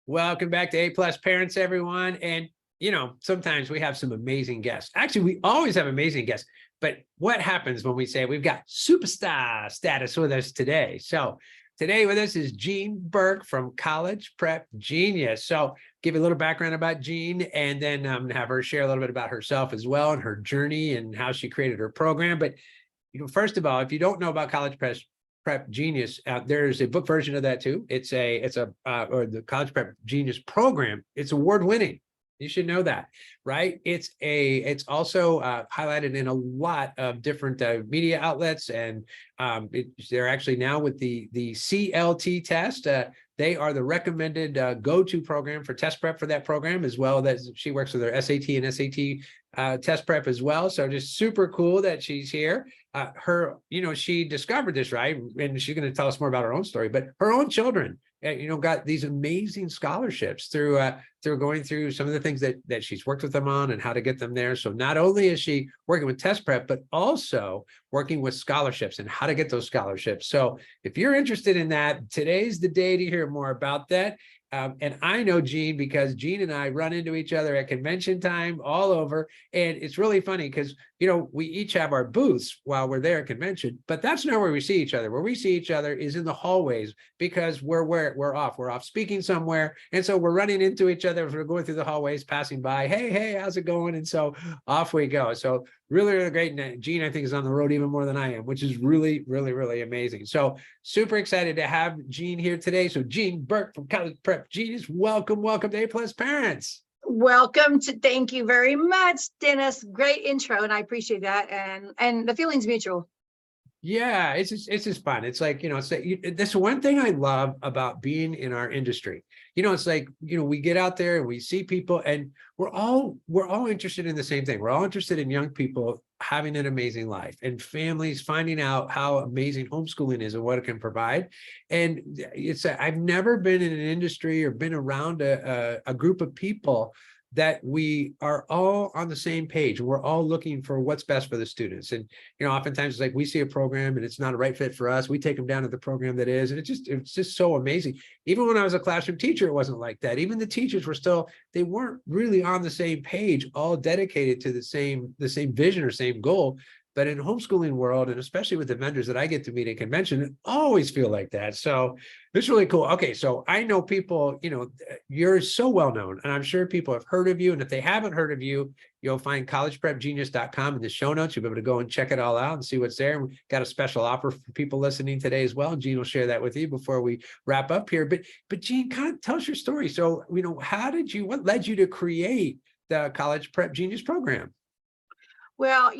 Welcome back to A Plus Parents, everyone. And, sometimes we have some amazing guests. Actually, we always have amazing guests. But what happens when we say we've got superstar status with us today? So today with us is Jean Burk from College Prep Genius. So give you a little background about Jean, and then have her share a little bit about herself as well and her journey and how she created her program. But, first of all, if you don't know about College Prep Genius, there's a book version of that too. It's or the College Prep Genius program. It's award-winning. You should know that, right? It's also highlighted in a lot of different media outlets, and they're actually now with the CLT test. They are the recommended go-to program for test prep for that program, as well as she works with her SAT and SAT test prep as well. So just super cool that she's here. She discovered this, right? And she's going to tell us more about her own story, but her own children, got these amazing scholarships through going through some of the things that she's worked with them on and how to get them there. So not only is she working with test prep, but also working with scholarships and how to get those scholarships. So if you're interested in that, today's the day to hear more about that. And I know Jean because Jean and I run into each other at convention time all over. And it's really funny because, we each have our booths while we're there at convention, but that's not where we see each other. Where we see each other is in the hallways because we're off speaking somewhere. And so we're running into each other as we're going through the hallways, passing by. Hey, how's it going? And so off we go. So really, really great. And Jean, I think, is on the road even more than I am, which is really, really, really amazing. So super excited to have Jean here today. So Jean Burk from College Prep Genius, welcome to A Plus Parents. Thank you very much, Dennis. Great intro, and I appreciate that. And the feeling's mutual. Yeah, it's just fun. It's like, that's one thing I love about being in our industry. It's like, we get out there and we see people, and we're all interested in the same thing. We're all interested in young people having an amazing life and families finding out how amazing homeschooling is and what it can provide. And I've never been in an industry or been around a group of people that we are all on the same page. We're all looking for what's best for the students. And, oftentimes it's like we see a program and it's not a right fit for us. We take them down to the program that is, and it's just so amazing. Even when I was a classroom teacher, it wasn't like that. Even the teachers they weren't really on the same page, all dedicated to the same vision or same goal. But in homeschooling world, and especially with the vendors that I get to meet at convention, it always feel like that. So it's really cool. Okay, so I know people, you're so well known, and I'm sure people have heard of you. And if they haven't heard of you, you'll find collegeprepgenius.com in the show notes. You'll be able to go and check it all out and see what's there. And we've got a special offer for people listening today as well. And Jean will share that with you before we wrap up here. But Jean, kind of tell us your story. So, what led you to create the College Prep Genius program? Well,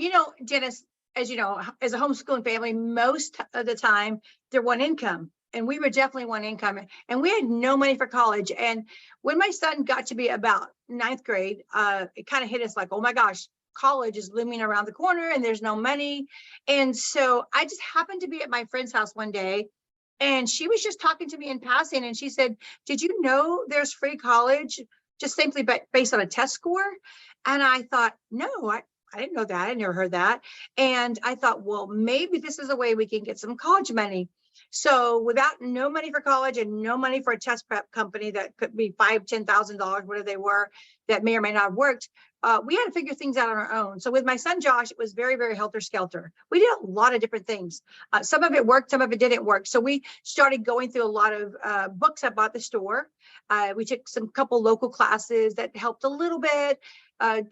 Dennis, as you know, as a homeschooling family, most of the time they're one income. And we were definitely one income. And we had no money for college. And when my son got to be about ninth grade, it kind of hit us like, oh my gosh, college is looming around the corner and there's no money. And so I just happened to be at my friend's house one day, and she was just talking to me in passing. And she said, did you know there's free college just simply based on a test score? And I thought, no, I didn't know that. I never heard that. And I thought, well, maybe this is a way we can get some college money. So without no money for college and no money for a test prep company that could be $5,000, $10,000, whatever they were, that may or may not have worked, we had to figure things out on our own. So with my son, Josh, it was very, very helter-skelter. We did a lot of different things. Some of it worked, some of it didn't work. So we started going through a lot of books I bought at the store. We took couple local classes that helped a little bit.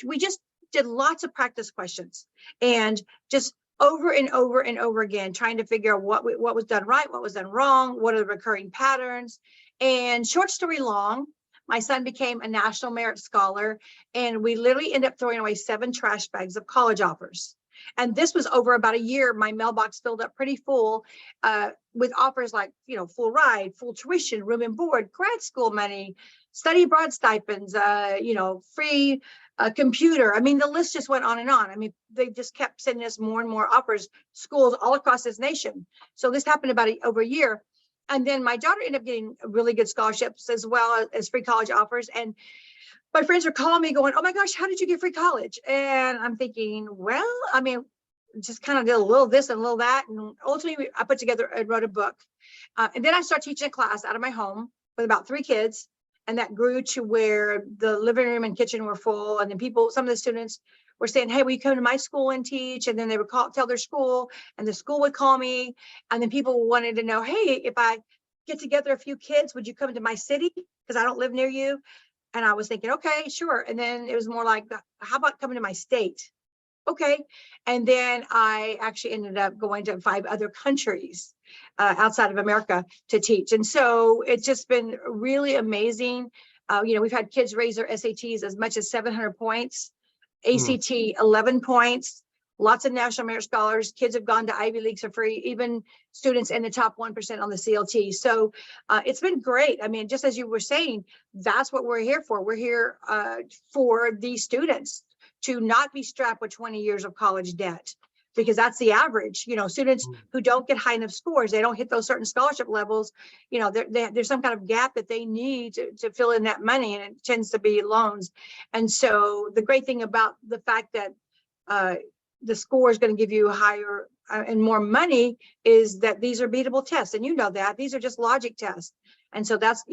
We just did lots of practice questions and just over and over and over again, trying to figure out what was done right, what was done wrong, what are the recurring patterns. And short story long, my son became a National Merit Scholar, and we literally ended up throwing away 7 trash bags of college offers. And this was over about a year. My mailbox filled up pretty full with offers like, full ride, full tuition, room and board, grad school money, study abroad stipends, free computer. I mean, the list just went on and on. I mean, they just kept sending us more and more offers, schools all across this nation. So this happened about over a year. And then my daughter ended up getting really good scholarships as well as free college offers. And my friends are calling me going, oh my gosh, how did you get free college? And I'm thinking, well, I mean, just kind of did a little this and a little that. And ultimately I put together and wrote a book. And then I started teaching a class out of my home with about 3 kids. And that grew to where the living room and kitchen were full. And then some of the students were saying, hey, will you come to my school and teach? And then they would tell their school, and the school would call me. And then people wanted to know, hey, if I get together a few kids, would you come to my city? Because I don't live near you. And I was thinking, okay, sure. And then it was more like, how about coming to my state? Okay. And then I actually ended up going to 5 other countries outside of America to teach. And so it's just been really amazing. We've had kids raise their SATs as much as 700 points, ACT 11 points, lots of National Merit Scholars. Kids have gone to Ivy Leagues for free, even students in the top 1% on the CLT. So it's been great. I mean, just as you were saying, that's what we're here for. We're here for these students to not be strapped with 20 years of college debt, because that's the average. Students who don't get high enough scores, they don't hit those certain scholarship levels. There's some kind of gap that they need to fill in that money, and it tends to be loans. And so the great thing about the fact that the score is going to give you higher and more money is that these are beatable tests. And that these are just logic tests. And so that's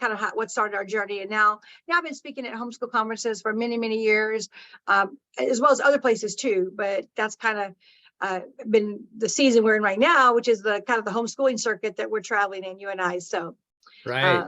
kind of what started our journey. And now I've been speaking at homeschool conferences for many, many years, as well as other places too. But that's kind of been the season we're in right now, which is the kind of the homeschooling circuit that we're traveling in, you and I. So, Right.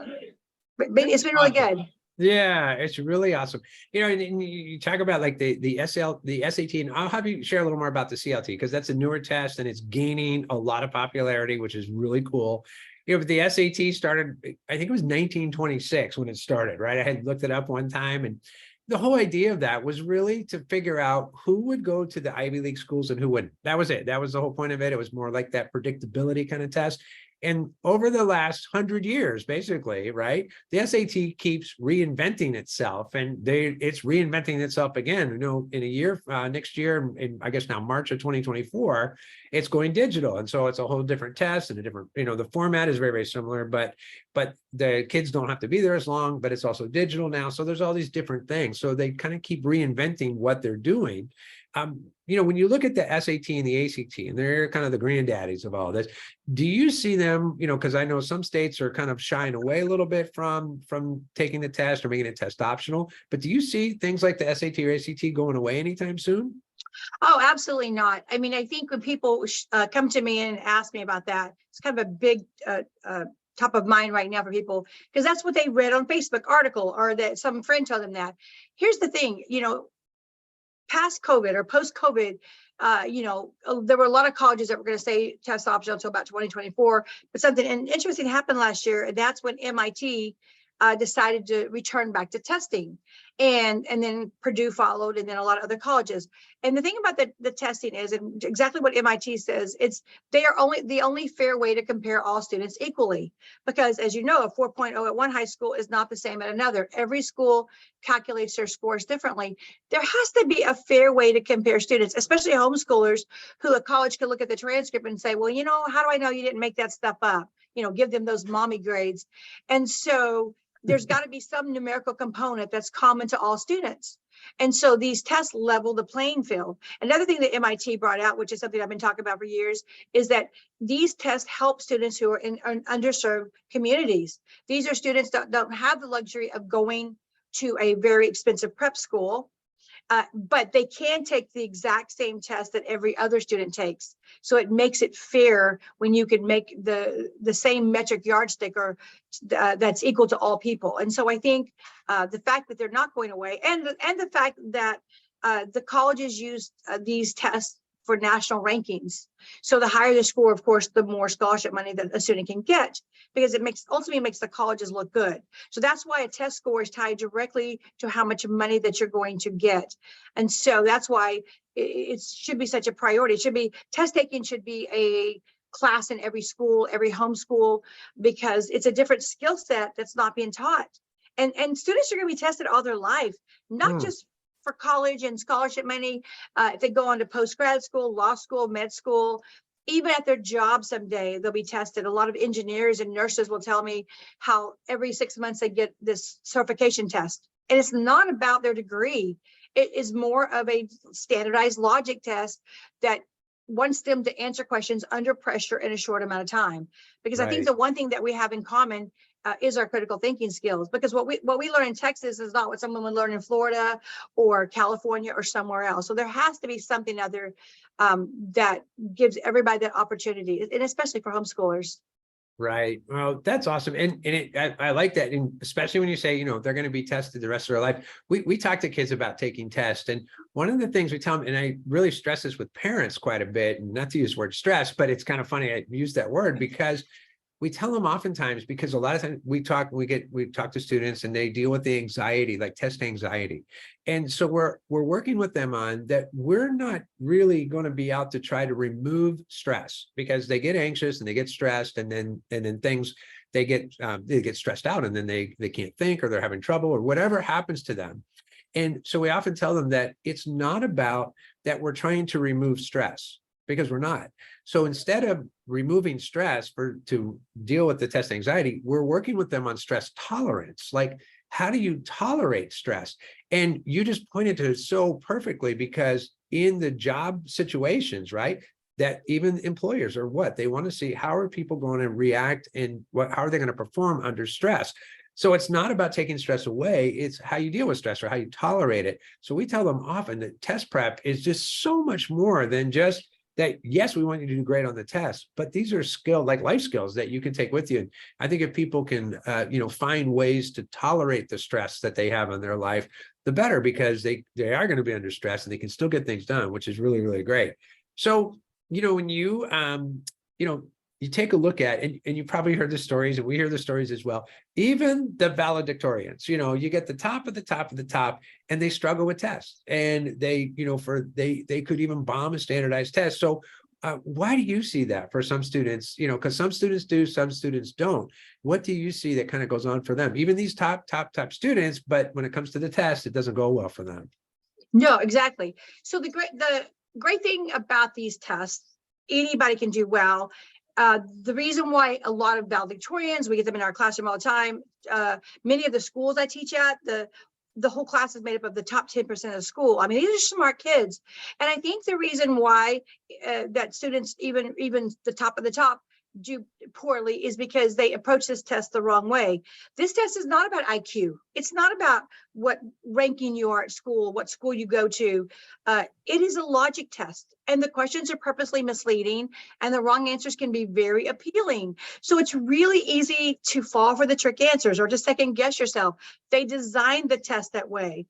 But it's been really good. Yeah, it's really awesome. And you talk about like the SAT, and I'll have you share a little more about the CLT, because that's a newer test and it's gaining a lot of popularity, which is really cool. But the SAT started, I think it was 1926 when it started, right? I had looked it up one time, and the whole idea of that was really to figure out who would go to the Ivy League schools and who wouldn't. That was it. That was the whole point of it. It was more like that predictability kind of test. And over the last 100 years, basically, right, the SAT keeps reinventing itself, and it's reinventing itself again. In a year, next year, in I guess now March of 2024, it's going digital, and so it's a whole different test and a different, the format is very, very similar, but the kids don't have to be there as long, but it's also digital now. So there's all these different things. So they kind of keep reinventing what they're doing. When you look at the SAT and the ACT, and they're kind of the granddaddies of all this, do you see them, because I know some states are kind of shying away a little bit from taking the test or making it test optional, but do you see things like the SAT or ACT going away anytime soon? Oh, absolutely not. I mean, I think when people come to me and ask me about that, it's kind of a big top of mind right now for people, because that's what they read on Facebook article, or that some friend told them that. Here's the thing, past COVID or post COVID, there were a lot of colleges that were going to stay test optional until about 2024. But something interesting happened last year, and that's when MIT decided to return back to testing, and then Purdue followed, and then a lot of other colleges. And the thing about the testing is, and exactly what MIT says, they are the only fair way to compare all students equally, because as you know, a 4.0 at one high school is not the same at another. Every school calculates their scores differently. There has to be a fair way to compare students, especially homeschoolers, who a college could look at the transcript and say, well, how do I know you didn't make that stuff up? Give them those mommy grades. And so there's got to be some numerical component that's common to all students. And so these tests level the playing field. Another thing that MIT brought out, which is something I've been talking about for years, is that these tests help students who are in underserved communities. These are students that don't have the luxury of going to a very expensive prep school, but they can take the exact same test that every other student takes. So it makes it fair when you can make the same metric yardstick or that's equal to all people. And so I think the fact that they're not going away, and the fact that the colleges use these tests for national rankings. So the higher the score, of course, the more scholarship money that a student can get, because it ultimately makes the colleges look good. So that's why a test score is tied directly to how much money that you're going to get. And so that's why it should be such a priority. Test taking should be a class in every school, every homeschool, because it's a different skill set that's not being taught. And students are going to be tested all their life, not just for college and scholarship money. If they go on to post-grad school, law school, med school, even at their job someday, they'll be tested. A lot of engineers and nurses will tell me how every 6 months they get this certification test. And it's not about their degree. It is more of a standardized logic test that wants them to answer questions under pressure in a short amount of time. Because I think the one thing that we have in common is our critical thinking skills, because what we learn in Texas is not what someone would learn in Florida or California or somewhere else. So there has to be something other that gives everybody that opportunity, and especially for homeschoolers. Right. Well, that's awesome. I like that. And especially when you say, they're going to be tested the rest of their life. We talk to kids about taking tests. And one of the things we tell them, and I really stress this with parents quite a bit, and not to use the word stress, but it's kind of funny I use that word, because we tell them oftentimes, because a lot of times we talk to students and they deal with the anxiety, like test anxiety. And so we're working with them on that. We're not really going to be out to try to remove stress, because they get anxious and they get stressed, and then things, they get stressed out, and then they can't think, or they're having trouble, or whatever happens to them. And so we often tell them that it's not about that we're trying to remove stress, because we're not. So instead of removing stress to deal with the test anxiety, we're working with them on stress tolerance. Like, how do you tolerate stress? And you just pointed to it so perfectly, because in the job situations, right, that even employers are they want to see, how are people going to react, and how are they going to perform under stress? So it's not about taking stress away, it's how you deal with stress or how you tolerate it. So we tell them often that test prep is just so much more than just that. Yes, we want you to do great on the test, but these are skills, like life skills, that you can take with you. And I think if people can, find ways to tolerate the stress that they have in their life, the better, because they are going to be under stress and they can still get things done, which is really, really great. So, when you, you take a look at, and you probably heard the stories, and we hear the stories as well, even the valedictorians, you get the top of the top of the top, and they struggle with tests, and they could even bomb a standardized test. So why do you see that for some students, because some students do, some students don't? What do you see that kind of goes on for them, even these top students, but when it comes to the test, it doesn't go well for them? No, exactly. So the great thing about these tests, anybody can do well. The reason why a lot of valedictorians, we get them in our classroom all the time. Many of the schools I teach at, the whole class is made up of the top 10% of the school. I mean, these are smart kids. And I think the reason why that students, even the top of the top, do poorly is because they approach this test the wrong way. This test is not about IQ. It's not about what ranking you are at school, what school you go to. It is a logic test, and the questions are purposely misleading, and the wrong answers can be very appealing. So it's really easy to fall for the trick answers or to second guess yourself. They designed the test that way.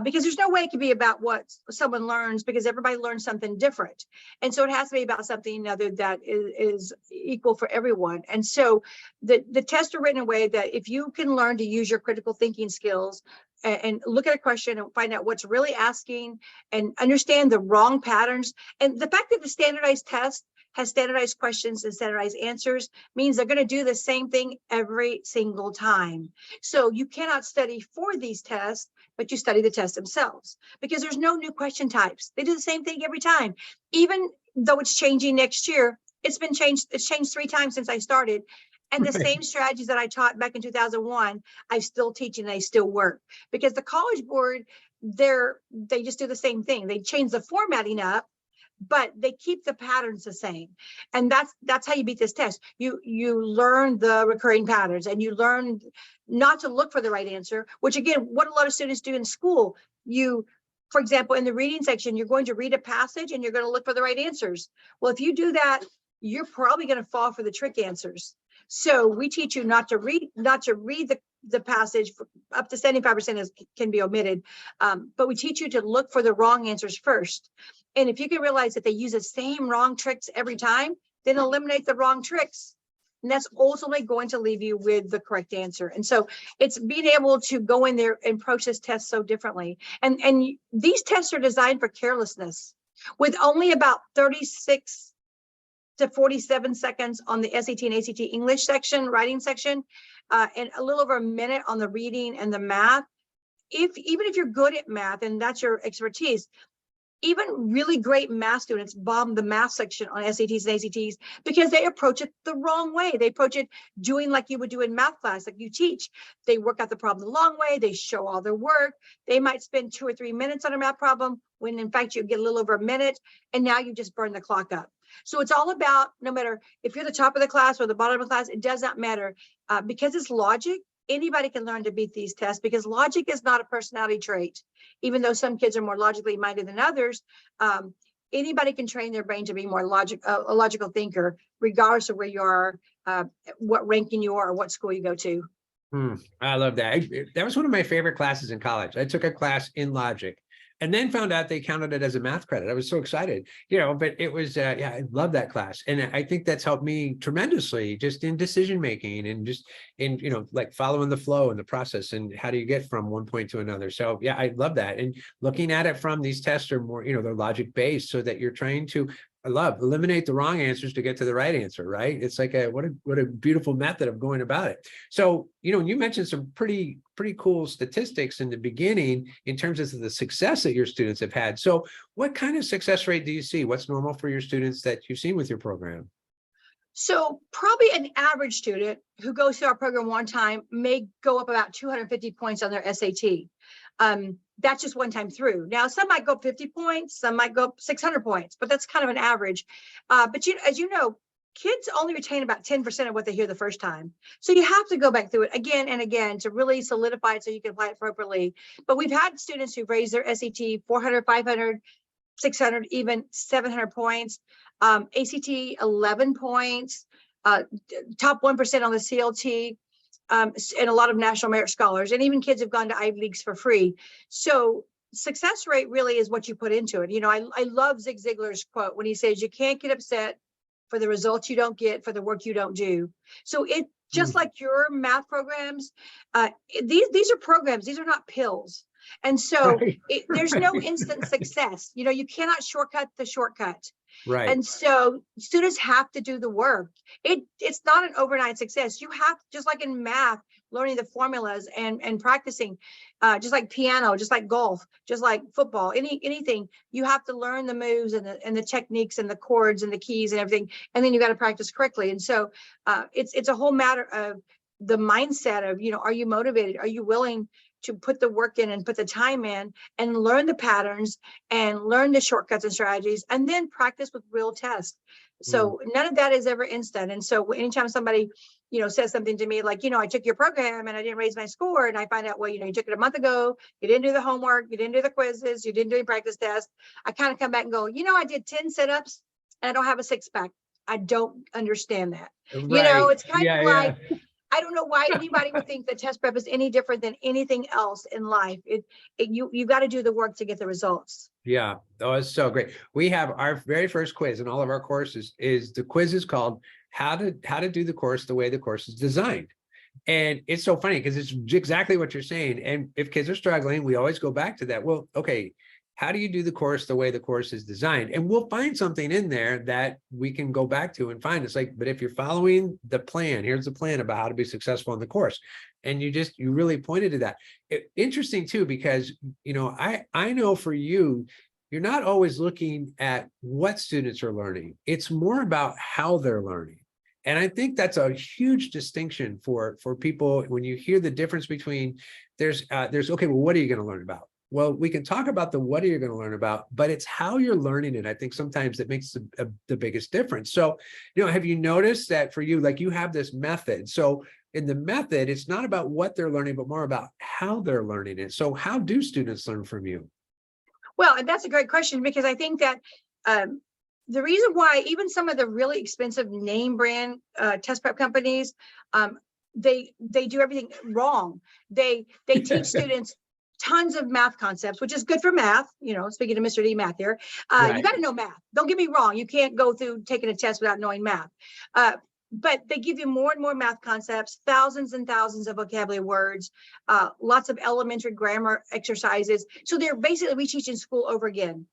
Because there's no way it can be about what someone learns, because everybody learns something different. And so it has to be about something other that is equal for everyone. And so the tests are written in a way that if you can learn to use your critical thinking skills and look at a question and find out what's really asking and understand the wrong patterns. And the fact that the standardized test has standardized questions and standardized answers means they're going to do the same thing every single time. So you cannot study for these tests, but you study the tests themselves, because there's no new question types. They do the same thing every time. Even though it's changing next year, it's been changed. It's changed 3 times since I started. And the same strategies that I taught back in 2001, I still teach and they still work, because the College Board, they just do the same thing. They change the formatting up, but they keep the patterns the same. And that's how you beat this test. You learn the recurring patterns, and you learn not to look for the right answer, which again, what a lot of students do in school. For example, in the reading section, you're going to read a passage and you're going to look for the right answers. Well, if you do that, you're probably going to fall for the trick answers. So we teach you not to read the passage. Up to 75% can be omitted, but we teach you to look for the wrong answers first. And if you can realize that they use the same wrong tricks every time, then eliminate the wrong tricks. And that's ultimately going to leave you with the correct answer. And so it's being able to go in there and approach this test so differently. And these tests are designed for carelessness, with only about 36 to 47 seconds on the SAT and ACT English section, writing section, and a little over a minute on the reading and the math. Even if you're good at math and that's your expertise, even really great math students bomb the math section on SATs and ACTs because they approach it the wrong way. They approach it doing like you would do in math class, like you teach. They work out the problem the long way. They show all their work. They might spend 2 or 3 minutes on a math problem when in fact you get a little over a minute, and now you just burn the clock up. So it's all about, no matter if you're the top of the class or the bottom of the class, it does not matter. Because it's logic, anybody can learn to beat these tests, because logic is not a personality trait. Even though some kids are more logically minded than others, anybody can train their brain to be more a logical thinker, regardless of where you are, what ranking you are, or what school you go to. I love that. That was one of my favorite classes in college. I took a class in logic and then found out they counted it as a math credit. I was so excited, but it was, yeah, I love that class. And I think that's helped me tremendously just in decision making and just in, like following the flow and the process and how do you get from one point to another. So yeah, I love that. And looking at it from these tests are more, they're logic based so that you're trying to, eliminate the wrong answers to get to the right answer, right? It's like what a beautiful method of going about it. So, you mentioned some pretty cool statistics in the beginning in terms of the success that your students have had. So what kind of success rate do you see? What's normal for your students that you've seen with your program? So probably an average student who goes through our program one time may go up about 250 points on their SAT. That's just one time through. Now, some might go up 50 points, some might go up 600 points, but that's kind of an average. But as you know, kids only retain about 10% of what they hear the first time. So you have to go back through it again and again to really solidify it so you can apply it appropriately. But we've had students who've raised their SAT 400, 500, 600, even 700 points, ACT 11 points, top 1% on the CLT, and a lot of national merit scholars, and even kids have gone to Ivy Leagues for free. So success rate really is what you put into it. I love Zig Ziglar's quote when he says, you can't get upset for the results you don't get for the work you don't do. So it just like your math programs, these are programs, these are not pills. And so there's no instant success. You cannot shortcut the shortcut. Right. And so students have to do the work. It's not an overnight success. You have, just like in math, learning the formulas and practicing, just like piano, just like golf, just like football, anything, you have to learn the moves and the techniques and the chords and the keys and everything. And then you got to practice correctly. And so it's a whole matter of the mindset of, are you motivated? Are you willing to put the work in and put the time in and learn the patterns and learn the shortcuts and strategies, and then practice with real tests. So none of that is ever instant. And so anytime somebody, says something to me like, I took your program and I didn't raise my score, and I find out, well, you took it a month ago, you didn't do the homework, you didn't do the quizzes, you didn't do any practice tests. I kind of come back and go, I did 10 sit-ups and I don't have a six-pack. I don't understand that. Right. It's kind of like, I don't know why anybody would think that test prep is any different than anything else in life. You got to do the work to get the results. Yeah. Oh, it's so great. We have our very first quiz in all of our courses. The quiz is called how to do the course the way the course is designed. And it's so funny because it's exactly what you're saying. And if kids are struggling, we always go back to that. Well, okay, how do you do the course the way the course is designed? And we'll find something in there that we can go back to and find. It's like, but if you're following the plan, here's the plan about how to be successful in the course. And you really pointed to that. Interesting too, because, I know for you, you're not always looking at what students are learning. It's more about how they're learning. And I think that's a huge distinction for people when you hear the difference between there's okay, well, what are you going to learn about? Well, we can talk about the what are you going to learn about, but it's how you're learning it. I think sometimes that makes the biggest difference. So, have you noticed that for you, like you have this method? So in the method, it's not about what they're learning, but more about how they're learning it. So how do students learn from you? Well, and that's a great question, because I think that the reason why even some of the really expensive name brand test prep companies, they do everything wrong. They teach students tons of math concepts, which is good for math. Speaking of Mr. D math here, you got to know math. Don't get me wrong. You can't go through taking a test without knowing math. But they give you more and more math concepts, thousands and thousands of vocabulary words, lots of elementary grammar exercises. So they're basically reteaching school over again.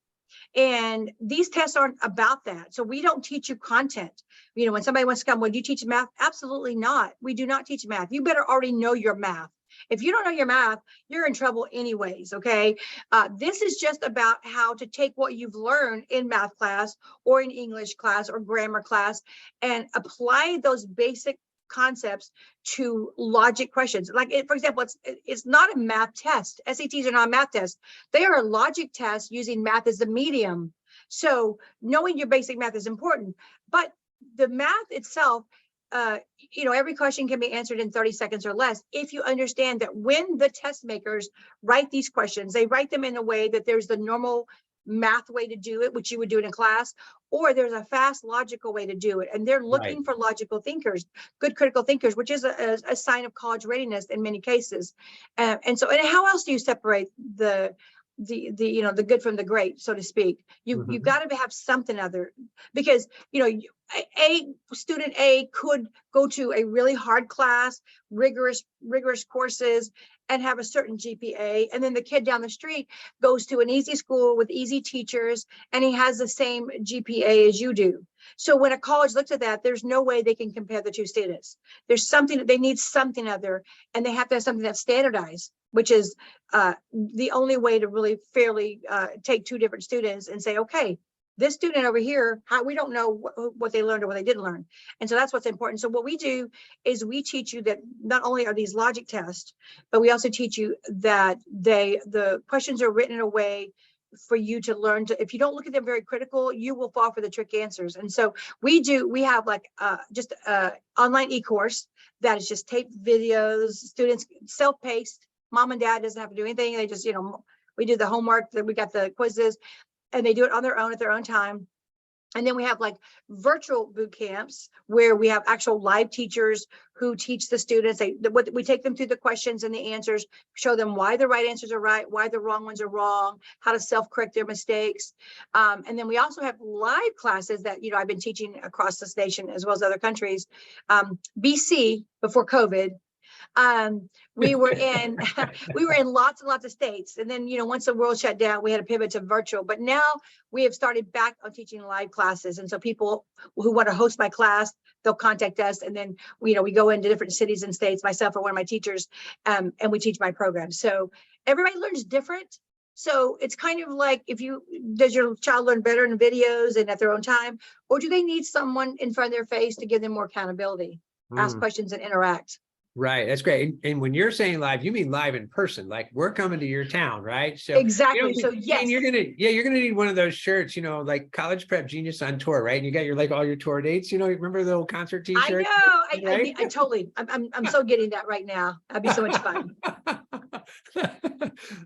And these tests aren't about that. So we don't teach you content. When somebody wants to come, well, do you teach math? Absolutely not. We do not teach math. You better already know your math. If you don't know your math, you're in trouble anyways, okay? This is just about how to take what you've learned in math class or in English class or grammar class and apply those basic concepts to logic questions. Like, for example, it's not a math test. SATs are not a math test. They are a logic test using math as the medium. So knowing your basic math is important, but the math itself, every question can be answered in 30 seconds or less if you understand that when the test makers write these questions, they write them in a way that there's the normal math way to do it, which you would do it in class, or there's a fast, logical way to do it. And they're looking for logical thinkers, good critical thinkers, which is a sign of college readiness in many cases. And how else do you separate the good from the great, so to speak? You've got to have something other, because student A could go to a really hard class, rigorous courses, and have a certain GPA, and then the kid down the street goes to an easy school with easy teachers, and he has the same GPA as you do. So when a college looks at that, there's no way they can compare the two students. There's something that they need, something other, and they have to have something that's standardized, which is the only way to really fairly take two different students and say, okay, this student over here, we don't know what they learned or what they didn't learn. And so that's what's important. So what we do is we teach you that not only are these logic tests, but we also teach you that the questions are written in a way for you to learn to, if you don't look at them very critical, you will fall for the trick answers. And so we have like just online e-course that is just taped videos, students self-paced. Mom and dad doesn't have to do anything. They just, we do the homework, that we got the quizzes, and they do it on their own at their own time. And then we have like virtual boot camps where we have actual live teachers who teach the students. We take them through the questions and the answers, show them why the right answers are right, why the wrong ones are wrong, how to self-correct their mistakes. And then we also have live classes that, I've been teaching across this nation as well as other countries. BC, before COVID, we were in lots and lots of states, and then once the world shut down, we had to pivot to virtual. But now we have started back on teaching live classes, and so people who want to host my class, they'll contact us, and then we go into different cities and states, myself or one of my teachers, and we teach my program. So everybody learns different. So it's kind of like, does your child learn better in videos and at their own time, or do they need someone in front of their face to give them more accountability, ask questions and interact? Right. That's great. And when you're saying live, you mean live in person, like we're coming to your town, right? So exactly. So yes, and you're gonna need one of those shirts, like College Prep Genius on tour, right? And you got your all your tour dates. Remember the old concert T-shirt? I know. Right? I totally. I'm so getting that right now. That'd be so much fun.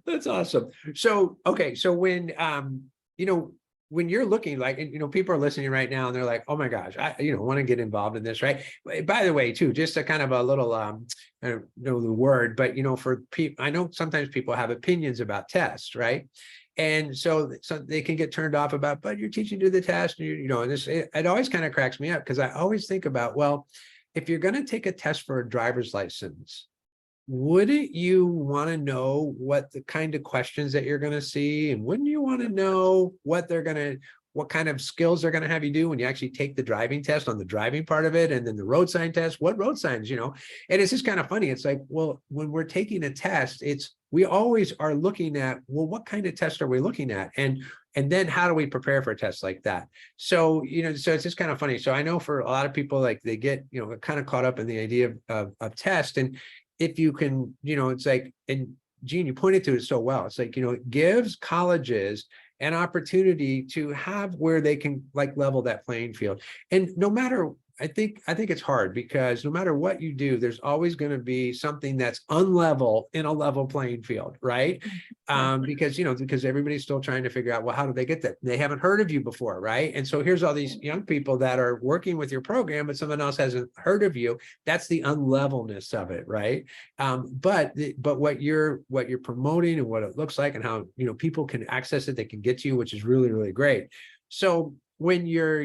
That's awesome. So okay, so when when you're looking like, people are listening right now and they're like, oh my gosh, I want to get involved in this, right? By the way, too, just a kind of a little, I don't know the word, but, for people, I know sometimes people have opinions about tests, right? And so they can get turned off about, but you're teaching to the test, and and it always kind of cracks me up, because I always think about, well, if you're going to take a test for a driver's license, wouldn't you want to know what the kind of questions that you're going to see? And wouldn't you want to know what kind of skills they're going to have you do when you actually take the driving test on the driving part of it? And then the road sign test, what road signs, and it's just kind of funny. It's like, well, when we're taking a test, we always are looking at, well, what kind of test are we looking at? And then how do we prepare for a test like that? So, so it's just kind of funny. So I know for a lot of people, like they get, kind of caught up in the idea of test. And if you can, it's like, and Gene, you pointed to it so well. It's like, it gives colleges an opportunity to have where they can level that playing field. And no matter, I think it's hard, because no matter what you do, there's always going to be something that's unlevel in a level playing field, right? Because everybody's still trying to figure out, well, how do they get that? They haven't heard of you before, right? And so here's all these young people that are working with your program, but someone else hasn't heard of you. That's the unlevelness of it, right? But what you're promoting and what it looks like and how people can access it, they can get to you, which is really, really great. So when you're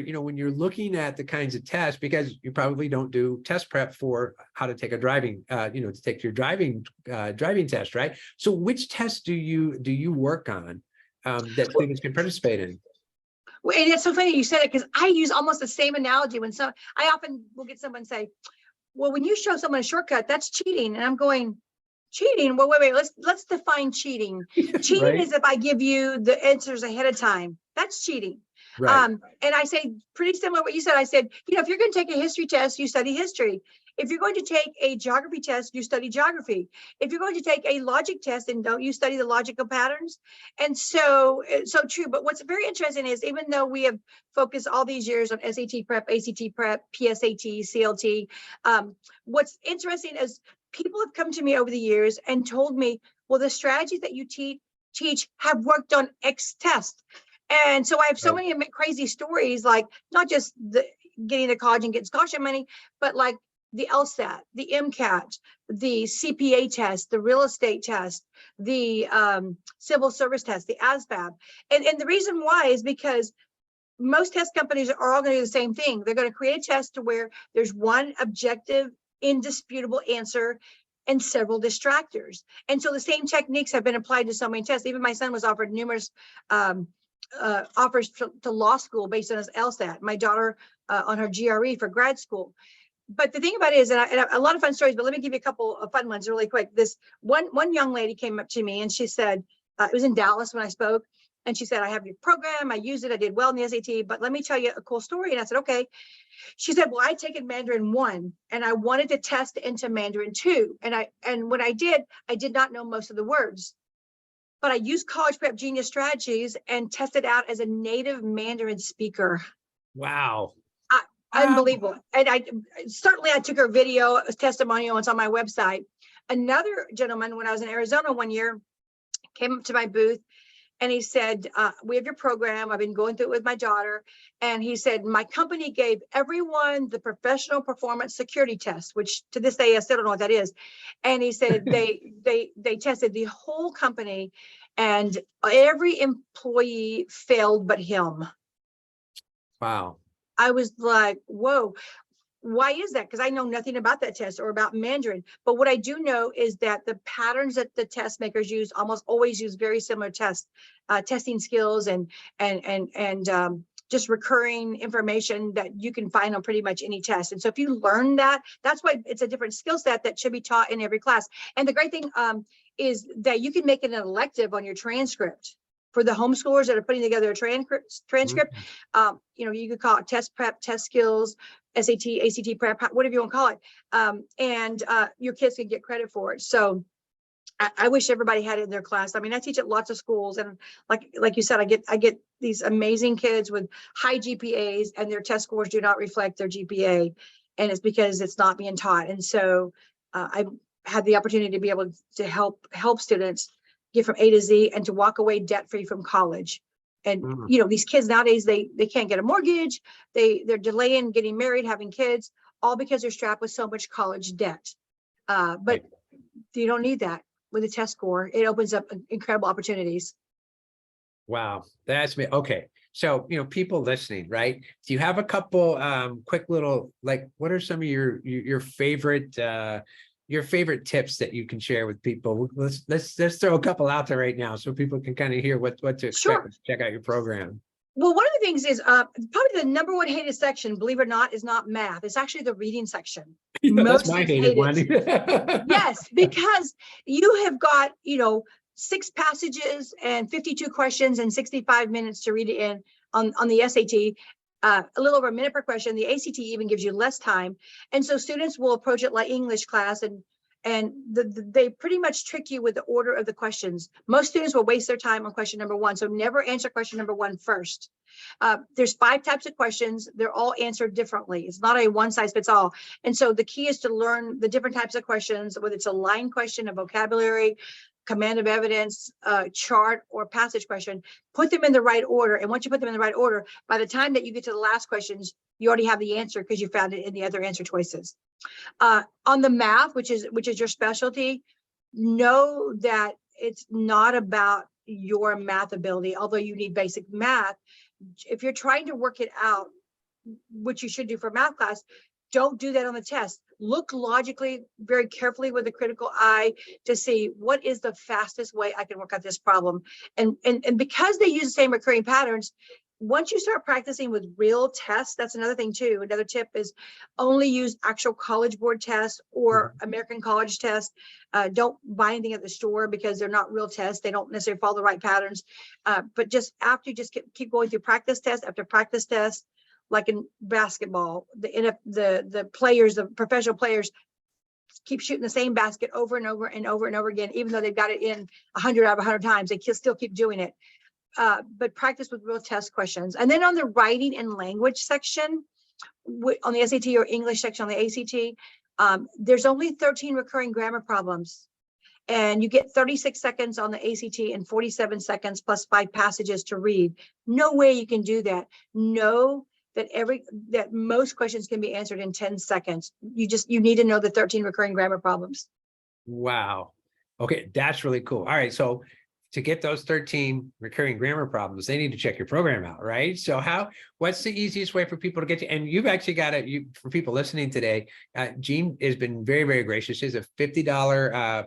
looking at the kinds of tests, because you probably don't do test prep for how to take a driving, to take your driving test, right? So which tests do you work on that students can participate in? Well, and it's so funny you said it, because I use almost the same analogy I often will get someone say, well, when you show someone a shortcut, that's cheating. And I'm going, cheating? Well, wait, let's define cheating. Cheating right. is if I give you the answers ahead of time. That's cheating. Right. And I say pretty similar to what you said. I said, if you're going to take a history test, you study history. If you're going to take a geography test, you study geography. If you're going to take a logic test, then don't you study the logical patterns? And so, so true. But what's very interesting is even though we have focused all these years on SAT prep, ACT prep, PSAT, CLT, what's interesting is people have come to me over the years and told me, well, the strategies that you teach have worked on X test. And so I have so many crazy stories, like not just the getting to college and getting scholarship money, but like the LSAT, the MCAT, the CPA test, the real estate test, the civil service test, the ASVAB. And the reason why is because most test companies are all going to do the same thing. They're going to create a test to where there's one objective, indisputable answer and several distractors. And so the same techniques have been applied to so many tests. Even my son was offered numerous offers to law school based on his LSAT. My daughter on her GRE for grad school. But the thing about it is, and a lot of fun stories, but let me give you a couple of fun ones really quick. This one young lady came up to me and she said, it was in Dallas when I spoke. And she said, I have your program. I used it. I did well in the SAT, but let me tell you a cool story. And I said, okay. She said, well, I taken Mandarin 1 and I wanted to test into Mandarin 2. And when I did not know most of the words, but I used College Prep Genius strategies and tested out as a native Mandarin speaker. Wow. Unbelievable. And I took her video, a testimonial, it's on my website. Another gentleman, when I was in Arizona one year, came up to my booth and he said, we have your program. I've been going through it with my daughter. And he said, my company gave everyone the professional performance security test, which to this day, I still don't know what that is. And he said, they tested the whole company and every employee failed but him. Wow. I was like, whoa. Why is that? Because I know nothing about that test or about Mandarin. But what I do know is that the patterns that the test makers use almost always use very similar testing skills and just recurring information that you can find on pretty much any test. And so if you learn that, that's why it's a different skill set that should be taught in every class. And the great thing is that you can make it an elective on your transcript. For the homeschoolers that are putting together a transcript, you could call it test prep, test skills, SAT, ACT prep, whatever you want to call it. And your kids can get credit for it. So I wish everybody had it in their class. I mean, I teach at lots of schools, and like you said, I get these amazing kids with high GPAs, and their test scores do not reflect their GPA, and it's because it's not being taught. And so I had the opportunity to be able to help students get from A to Z and to walk away debt free from college. And these kids nowadays, they can't get a mortgage, they're delaying getting married, having kids, all because they're strapped with so much college debt. But you don't need that with a test score. It opens up incredible opportunities. Wow, that's me. Okay, so people listening, right? Do you have a couple quick little, like, what are some of your favorite tips that you can share with people? Let's throw a couple out there right now so people can kind of hear what to expect. Sure. Check out your program. Well, one of the things is probably the number one hated section, believe it or not, is not math. It's actually the reading section. That's my hated one. Yes, because you have got, 6 passages and 52 questions and 65 minutes to read it in on the SAT. A little over a minute per question. The ACT even gives you less time. And so students will approach it like English class, and they pretty much trick you with the order of the questions. Most students will waste their time on question number 1. So never answer question number 1 first. There's 5 types of questions. They're all answered differently. It's not a one size fits all. And so the key is to learn the different types of questions, whether it's a line question, a vocabulary, command of evidence, chart, or passage question. Put them in the right order. And once you put them in the right order, by the time that you get to the last questions, you already have the answer because you found it in the other answer choices. On the math, which is your specialty, know that it's not about your math ability, although you need basic math. If you're trying to work it out, which you should do for math class, don't do that on the test. Look logically, very carefully with a critical eye to see what is the fastest way I can work out this problem. And because they use the same recurring patterns, once you start practicing with real tests, that's another thing too. Another tip is only use actual College Board tests or American College tests. Don't buy anything at the store because they're not real tests. They don't necessarily follow the right patterns. But just after you just keep going through practice test after practice test, like in basketball, the players, the professional players keep shooting the same basket over and over and over and over again, even though they've got it in 100 out of 100 times, they still keep doing it. But practice with real test questions. And then on the writing and language section, on the SAT or English section on the ACT, there's only 13 recurring grammar problems. And you get 36 seconds on the ACT and 47 seconds plus 5 passages to read. No way you can do that. Know that most questions can be answered in 10 seconds. You need to know the 13 recurring grammar problems. Wow. Okay, that's really cool. All right, so to get those 13 recurring grammar problems, they need to check your program out, right? So what's the easiest way for people to get you? And you've actually got for people listening today, Jean has been very, very gracious. She has a $50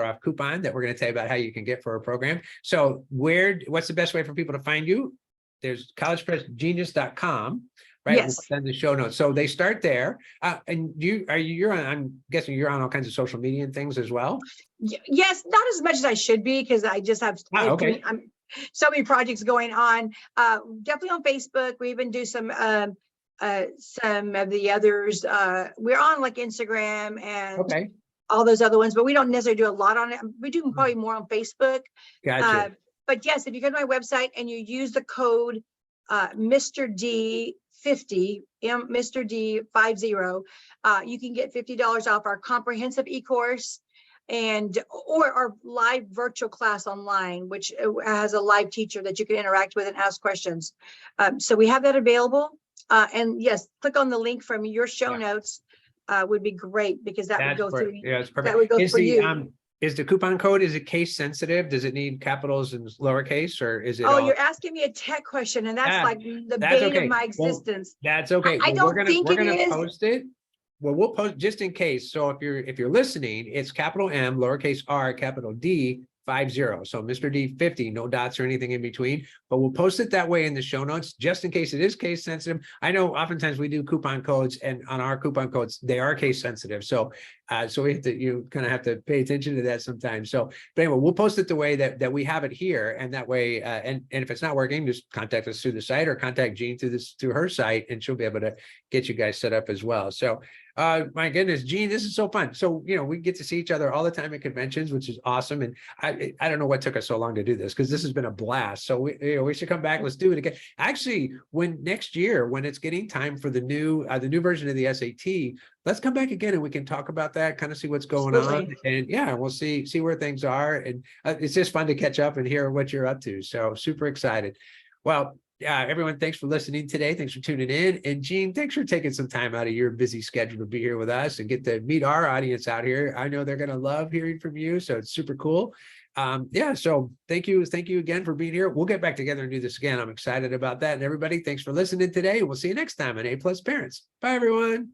off coupon that we're going to tell you about how you can get for a program. So what's the best way for people to find you? There's collegeprepgenius.com, right? Yes. We'll send the show notes. So they start there. And you're on, I'm guessing you're on all kinds of social media and things as well. Yes, not as much as I should be, because I just have okay. So many projects going on. Definitely on Facebook. We even do some of the others. We're on like Instagram and all those other ones, but we don't necessarily do a lot on it. We do probably more on Facebook. Gotcha. But yes, if you go to my website and you use the code Mr. D50, Mr. D50, you can get $50 off our comprehensive e-course or our live virtual class online, which has a live teacher that you can interact with and ask questions. So we have that available. And yes, click on the link from your show notes. Would be great, because that would go through. Yeah, it's perfect. That would go for you. Is the coupon code, is it case sensitive? Does it need capitals and lowercase, or is it? Oh, you're asking me a tech question, and that's like the bane of my existence. Well, that's okay. I don't think we're gonna it is. post it. Well, we'll post just in case. So if you're listening, it's capital M, lowercase r, capital D, 50. So Mr. D50, no dots or anything in between, but we'll post it that way in the show notes, just in case it is case sensitive. I know oftentimes we do coupon codes, and on our coupon codes, they are case sensitive. So you kind of have to pay attention to that sometimes. So, but anyway, we'll post it the way that we have it here. And that way, and if it's not working, just contact us through the site or contact Jean through her site, and she'll be able to get you guys set up as well. So my goodness, Jean, this is so fun. So, we get to see each other all the time at conventions, which is awesome. And I don't know what took us so long to do this, because this has been a blast. So we should come back. Let's do it again. Actually, next year, when it's getting time for the new version of the SAT, let's come back again and we can talk about that, kind of see what's going on. And yeah, we'll see where things are. And it's just fun to catch up and hear what you're up to. So super excited. Well, everyone, thanks for listening today. Thanks for tuning in. And Jean, thanks for taking some time out of your busy schedule to be here with us and get to meet our audience out here. I know they're going to love hearing from you. So it's super cool. So thank you again for being here. We'll get back together and do this again. I'm excited about that. And everybody, thanks for listening today. We'll see you next time on A+ Parents. Bye, everyone.